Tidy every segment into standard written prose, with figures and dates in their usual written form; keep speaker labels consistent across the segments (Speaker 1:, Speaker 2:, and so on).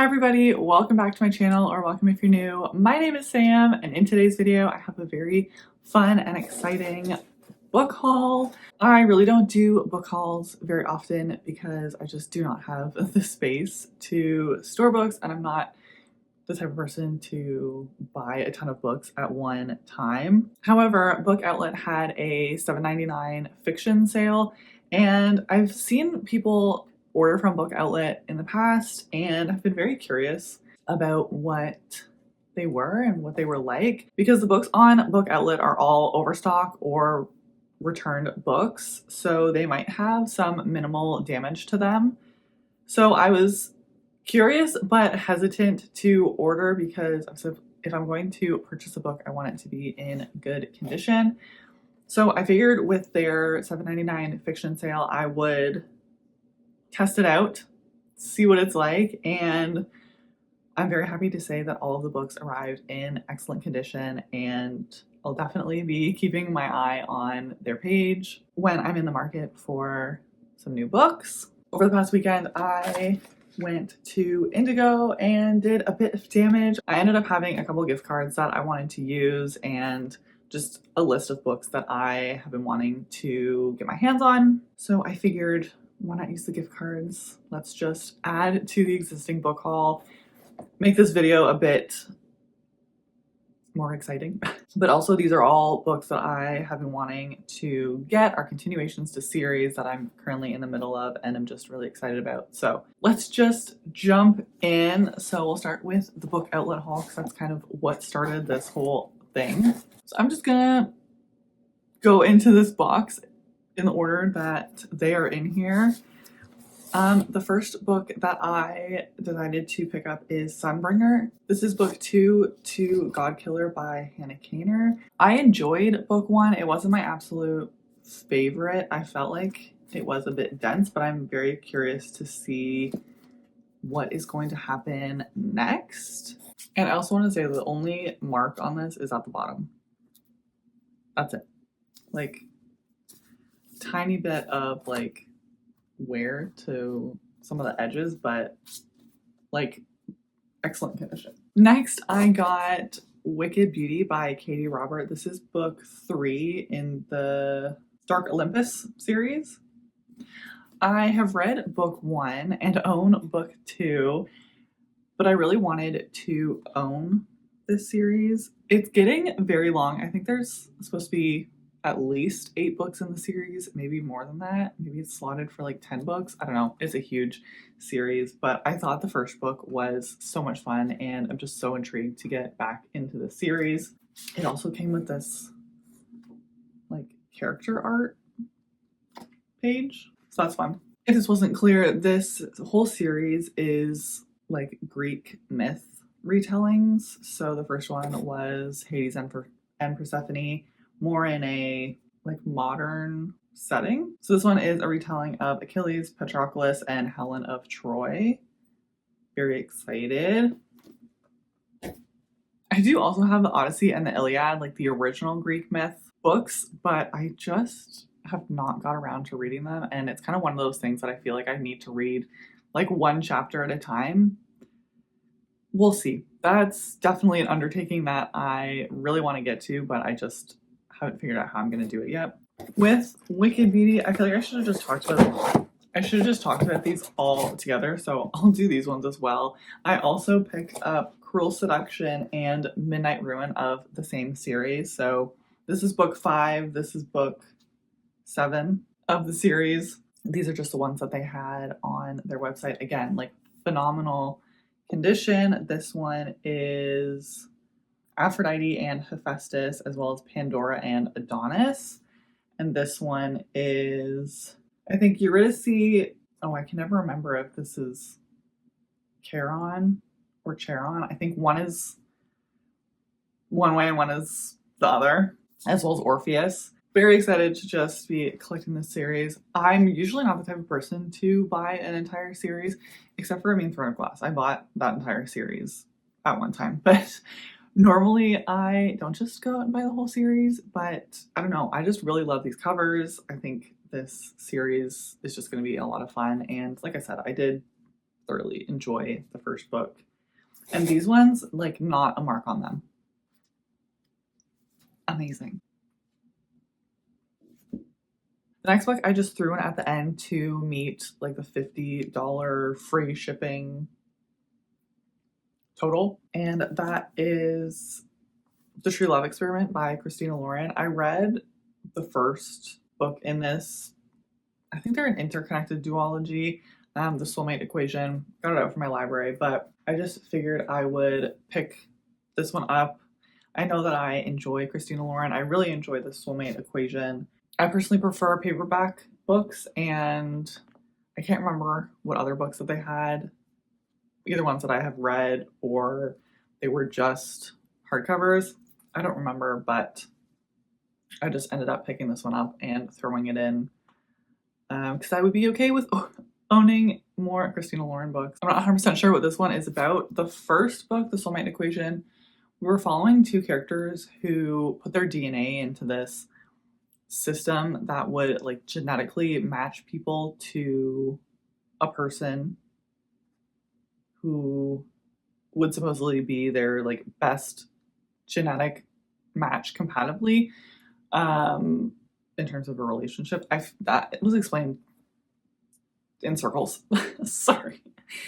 Speaker 1: Hi everybody, welcome back to my channel, or welcome if you're new. My name is Sam, and in today's video I have a very fun and exciting book haul. I really don't do book hauls very often because I just do not have the space to store books, and I'm not the type of person to buy a ton of books at one time. However, Book Outlet had a $7.99 fiction sale, and I've seen people order from Book Outlet in the past, and I've been very curious about what they were and what they were like, because the books on Book Outlet are all overstock or returned books, so they might have some minimal damage to them. So I was curious but hesitant to order because if I'm going to purchase a book, I want it to be in good condition. So I figured with their $7.99 fiction sale, I would test it out, see what it's like, and I'm very happy to say that all of the books arrived in excellent condition, and I'll definitely be keeping my eye on their page when I'm in the market for some new books. Over the past weekend, I went to Indigo and did a bit of damage. I ended up having a couple gift cards that I wanted to use and just a list of books that I have been wanting to get my hands on. So I figured, why not use the gift cards? Let's just add to the existing book haul, make this video a bit more exciting. But also, these are all books that I have been wanting to get, are continuations to series that I'm currently in the middle of and I'm just really excited about. So let's just jump in. So we'll start with the Book Outlet haul because that's kind of what started this whole thing. So I'm just gonna go into this box in the order that they are in here. The first book that I decided to pick up is Sunbringer. This is book 2 to Godkiller by Hannah Kaner. I enjoyed book 1. It wasn't my absolute favorite. I felt like it was a bit dense, but I'm very curious to see what is going to happen next. And I also want to say the only mark on this is at the bottom. That's it. Like, tiny bit of like wear to some of the edges, but like excellent condition. Next, I got Wicked Beauty by Katie Robert. This is book 3 in the Dark Olympus series. I have read book 1 and own book 2, but I really wanted to own this series. It's getting very long. I think there's supposed to be at least 8 books in the series, maybe more than that. Maybe it's slotted for like 10 books. I don't know. It's a huge series, but I thought the first book was so much fun and I'm just so intrigued to get back into the series. It also came with this like character art page, so that's fun. If this wasn't clear, this whole series is like Greek myth retellings. So the first one was Hades and Persephone, more in a like modern setting. So this one is a retelling of Achilles, Patroclus, and Helen of Troy. Very excited. I do also have the Odyssey and the Iliad, like the original Greek myth books, but I just have not got around to reading them, and it's kind of one of those things that I feel like I need to read like one chapter at a time. We'll see. That's definitely an undertaking that I really want to get to, but I just haven't figured out how I'm going to do it yet. With Wicked Beauty, I feel like I should have just talked about these all together, so I'll do these ones as well. I also picked up Cruel Seduction and Midnight Ruin of the same series. So this is book 5, this is book 7 of the series. These are just the ones that they had on their website. Again, like phenomenal condition. This one is Aphrodite and Hephaestus, as well as Pandora and Adonis. And this one is, I think, Eurydice. Oh, I can never remember if this is Charon or Charon. I think one is one way and one is the other, as well as Orpheus. Very excited to just be collecting this series. I'm usually not the type of person to buy an entire series, except for Throne of Glass. I bought that entire series at one time, but normally I don't just go out and buy the whole series. But I don't know, I just really love these covers. I think this series is just going to be a lot of fun, and like I said, I did thoroughly enjoy the first book. And these ones, like, not a mark on them. Amazing. The next book I just threw in at the end to meet like the $50 free shipping total. And that is The True Love Experiment by Christina Lauren. I read the first book in this. I think they're an interconnected duology, the soulmate equation. Got it out from my library, but I just figured I would pick this one up. I know that I enjoy Christina Lauren. I really enjoy the soulmate equation. I personally prefer paperback books, and I can't remember what other books that they had, either ones that I have read or they were just hardcovers. I don't remember, but I just ended up picking this one up and throwing it in because I would be okay with owning more Christina Lauren books. I'm not 100% sure what this one is about. The first book, The Soulmate Equation, we were following two characters who put their DNA into this system that would like genetically match people to a person who would supposedly be their like best genetic match compatibly in terms of a relationship. That was explained in circles. Sorry,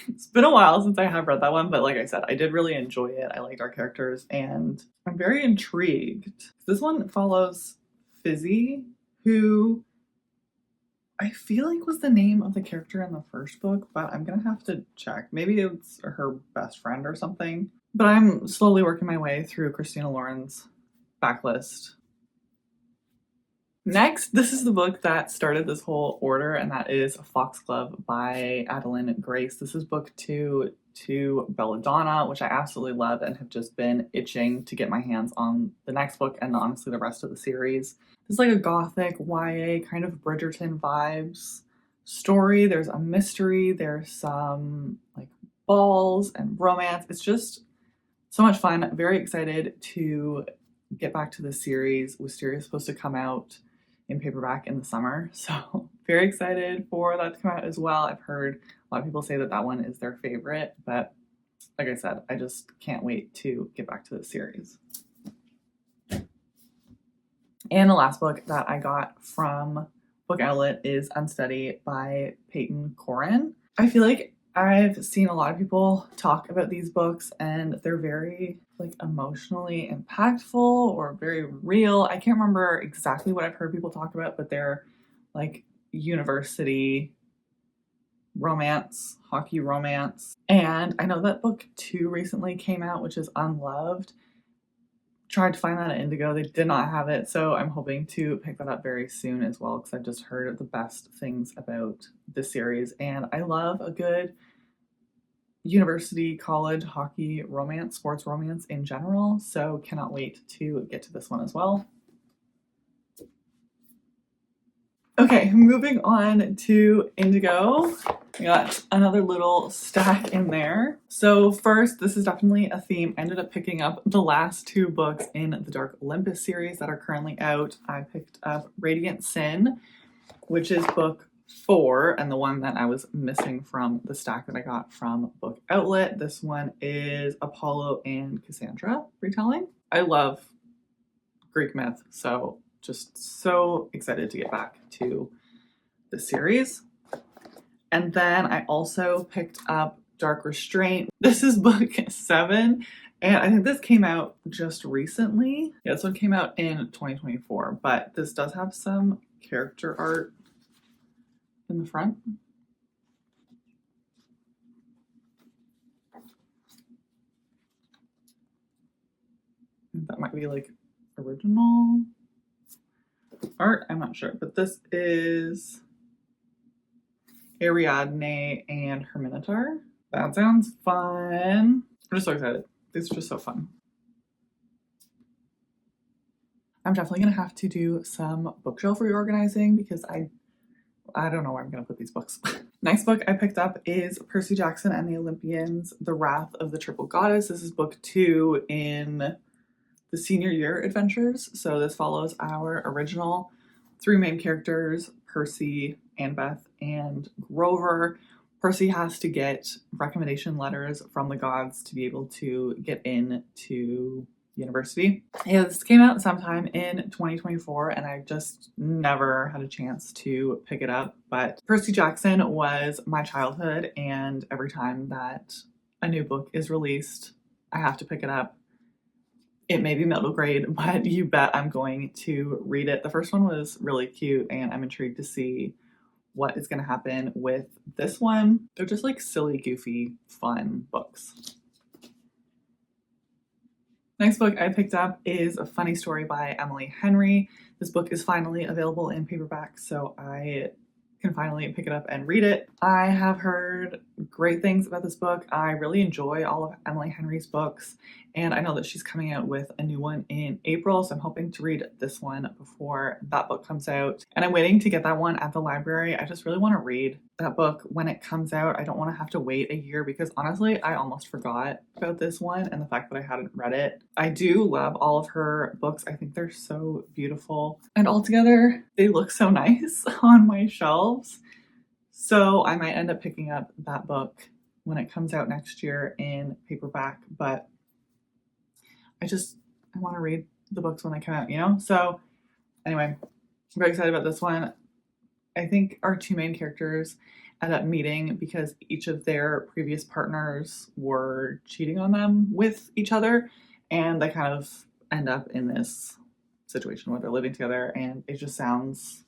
Speaker 1: it's been a while since I have read that one, but like I said, I did really enjoy it. I liked our characters and I'm very intrigued. This one follows Fizzy, who I feel like was the name of the character in the first book, but I'm gonna have to check. Maybe it's her best friend or something. But I'm slowly working my way through Christina Lauren's backlist. Next, this is the book that started this whole order, and that is Foxglove by Adeline Grace. This is book 2 to Belladonna, which I absolutely love and have just been itching to get my hands on the next book and honestly the rest of the series. It's like a gothic YA kind of Bridgerton vibes story. There's a mystery, there's some like balls and romance. It's just so much fun. Very excited to get back to the series. Wisteria is supposed to come out in paperback in the summer, so very excited for that to come out as well. I've heard a lot of people say that that one is their favorite, but like I said, I just can't wait to get back to the series. And the last book that I got from Book Outlet is Unsteady by Peyton Corin. I feel like I've seen a lot of people talk about these books and they're very like emotionally impactful or very real. I can't remember exactly what I've heard people talk about, but they're like university romance, hockey romance. And I know that book 2 recently came out, which is Unloved. Tried to find that at Indigo. They did not have it, so I'm hoping to pick that up very soon as well because I've just heard the best things about this series, and I love a good university, college, hockey romance, sports romance in general, so cannot wait to get to this one as well. Okay, moving on to Indigo. We got another little stack in there. So first, this is definitely a theme. I ended up picking up the last 2 books in the Dark Olympus series that are currently out. I picked up Radiant Sin, which is book 4, and the one that I was missing from the stack that I got from Book Outlet. This one is Apollo and Cassandra retelling. I love Greek myth, so just so excited to get back to the series. And then I also picked up Dark Restraint. This is book 7, and I think this came out just recently. Yeah, this one came out in 2024, but this does have some character art in the front. That might be like original art, I'm not sure, but this is Ariadne and her Minotaur. That sounds fun. I'm just so excited. These are just so fun. I'm definitely gonna have to do some bookshelf reorganizing because I don't know where I'm gonna put these books. Next book I picked up is Percy Jackson and the Olympians, The Wrath of the Triple Goddess. This is book 2 in the senior year adventures. So this follows our original 3 main characters, Percy, Annabeth, and Grover. Percy has to get recommendation letters from the gods to be able to get into university. Yeah, this came out sometime in 2024 and I just never had a chance to pick it up. But Percy Jackson was my childhood, and every time that a new book is released, I have to pick it up. It may be middle grade, but you bet I'm going to read it. The first one was really cute and I'm intrigued to see what is going to happen with this one. They're just like silly, goofy, fun books. Next book I picked up is A Funny Story by Emily Henry. This book is finally available in paperback, so I can finally pick it up and read it. I have heard great things about this book. I really enjoy all of Emily Henry's books, and I know that she's coming out with a new one in April, so I'm hoping to read this one before that book comes out. And I'm waiting to get that one at the library. I just really want to read that book when it comes out. I don't want to have to wait a year because honestly, I almost forgot about this one and the fact that I hadn't read it. I do love all of her books. I think they're so beautiful, and altogether they look so nice on my shelves. So I might end up picking up that book when it comes out next year in paperback, but I want to read the books when they come out, you know? So anyway, I'm very excited about this one. I think our two main characters end up meeting because each of their previous partners were cheating on them with each other, and they kind of end up in this situation where they're living together, and it just sounds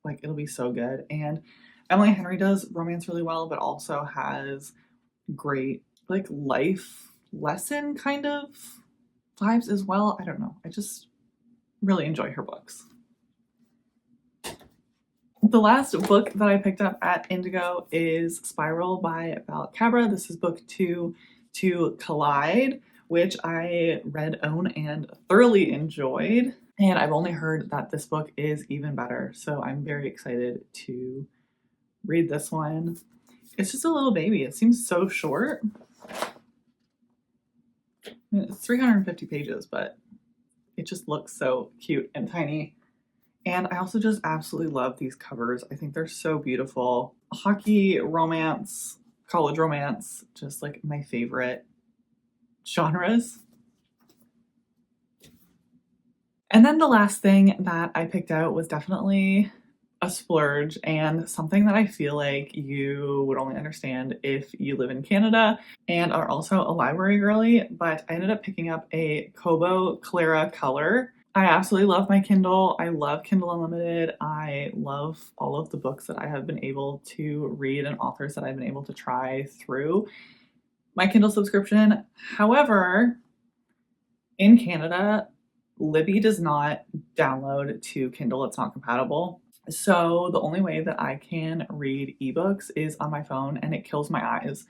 Speaker 1: like it'll be so good. And Emily Henry does romance really well, but also has great like life lesson kind of vibes as well. I don't know. I just really enjoy her books. The last book that I picked up at Indigo is Spiral by Val Cabra. This is book 2 to Collide, which I read, own, and thoroughly enjoyed. And I've only heard that this book is even better, so I'm very excited to read this one. It's just a little baby. It seems so short. I mean, it's 350 pages, but it just looks so cute and tiny. And I also just absolutely love these covers. I think they're so beautiful. Hockey, romance, college romance, just like my favorite genres. And then the last thing that I picked out was definitely a splurge, and something that I feel like you would only understand if you live in Canada and are also a library girly, but I ended up picking up a Kobo Clara Color. I absolutely love my Kindle. I love Kindle Unlimited. I love all of the books that I have been able to read and authors that I've been able to try through my Kindle subscription. However, in Canada, Libby does not download to Kindle. It's not compatible. So the only way that I can read ebooks is on my phone, and it kills my eyes.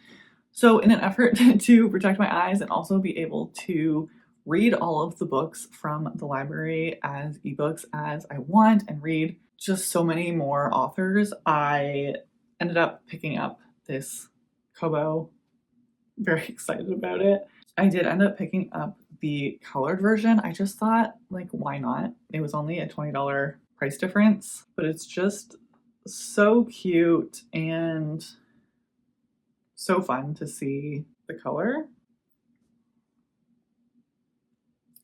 Speaker 1: So in an effort to protect my eyes and also be able to read all of the books from the library as ebooks as I want and read just so many more authors, I ended up picking up this Kobo. Very excited about it. I did end up picking up the colored version. I just thought, like, why not? It was only a $20 price difference, but it's just so cute and so fun to see the color.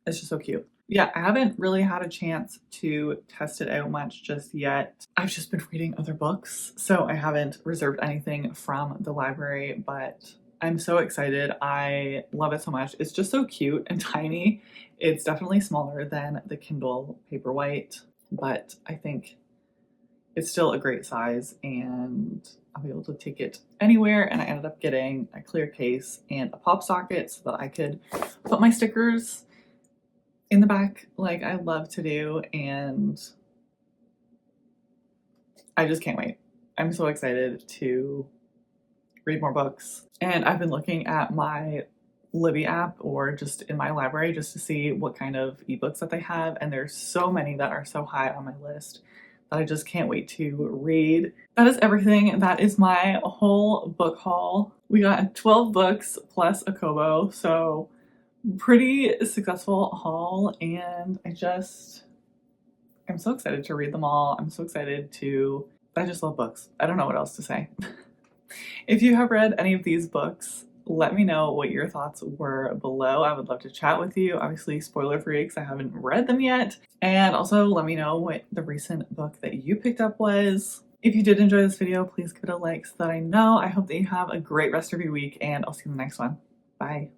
Speaker 1: It's just so cute. Yeah, I haven't really had a chance to test it out much just yet. I've just been reading other books, so I haven't reserved anything from the library, but I'm so excited. I love it so much. It's just so cute and tiny. It's definitely smaller than the Kindle Paperwhite, but I think it's still a great size and I'll be able to take it anywhere. And I ended up getting a clear case and a pop socket so that I could put my stickers in the back like I love to do, and I just can't wait. I'm so excited to read more books. And I've been looking at my Libby app or just in my library just to see what kind of ebooks that they have, and there's so many that are so high on my list that I just can't wait to read. That is everything. That is my whole book haul. We got 12 books plus a Kobo, so pretty successful haul, and I'm so excited to read them all. I'm so excited to, I just love books. I don't know what else to say. If you have read any of these books, let me know what your thoughts were below. I would love to chat with you. Obviously, spoiler free because I haven't read them yet. And also let me know what the recent book that you picked up was. If you did enjoy this video, please give it a like so that I know. I hope that you have a great rest of your week, and I'll see you in the next one. Bye.